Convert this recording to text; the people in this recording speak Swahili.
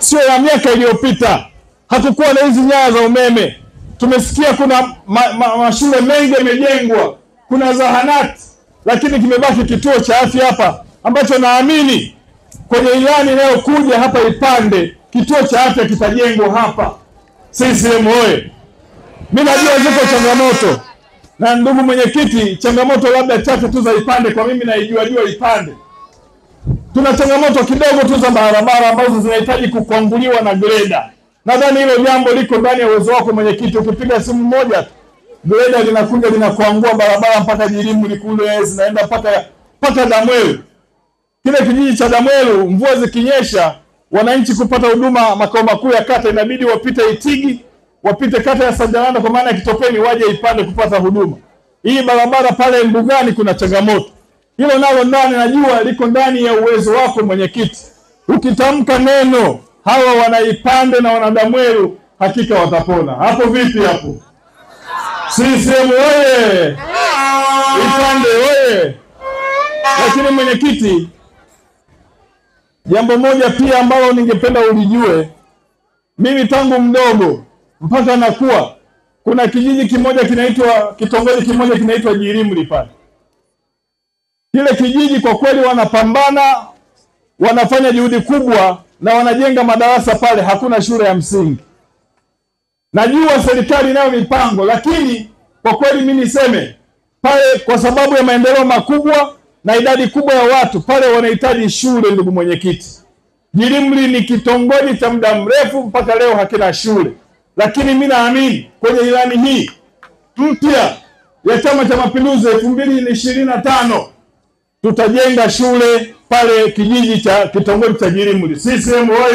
sio ya miaka iliyopita. Hakukuwa na hizi nyaya za umeme. Tumesikia kuna mashule mengi yamejengwa, kuna zahanati, lakini kimebaki kituo cha afya hapa ambacho naamini kwenye ilani inayokuja hapa Ipande kituo cha afya kitajengwa hapa. CCM oye! Mimi najua ziko changamoto. Na ndugu mwenyekiti, changamoto labda chache tu za Ipande kwa mimi naijua Ipande. Tuna changamoto kidogo tu za barabara ambazo zinahitaji kukwanguliwa na greda. Nadhani hilo jambo liko ndani ya uwezo wako mwenyekiti. Ukipiga simu moja greda linakuja linakuangua barabara mpaka Jirimuli kule, zinaenda mpaka Damwelu. Kile kijiji cha Damwelu mvua zikinyesha, wananchi kupata huduma makao makuu ya kata inabidi wapite Itigi, wapite kata ya Sanjalanda kwa maana ya Kitopeni waje Ipande kupata huduma. Hii barabara pale Mbugani kuna changamoto. Hilo nalo ndani najua liko ndani ya uwezo wako mwenyekiti. Ukitamka neno hawa wana Ipande na wana Damwelu hakika watapona. Hapo vipi hapo? CCM oye! Ipande oye! Lakini mwenyekiti, jambo moja pia ambalo ningependa ulijue, mimi tangu mdogo mpaka nakuwa, kuna kijiji kimoja kinaitwa, kitongoji kimoja kinaitwa Jirimuli pale. Kile kijiji kwa kweli wanapambana, wanafanya juhudi kubwa na wanajenga madarasa pale, hakuna shule ya msingi. Najua serikali inayo mipango, lakini kwa kweli mimi niseme pale kwa sababu ya maendeleo makubwa na idadi kubwa ya watu pale wanahitaji shule. Ndugu mwenyekiti, Jirimuli ni kitongoji cha muda mrefu mpaka leo hakina shule, lakini mimi naamini kwenye ilani hii mpya ya Chama cha Mapinduzi 2025 tutajenga shule pale kijiji cha kitongoji cha Jirimuli. CCM oye!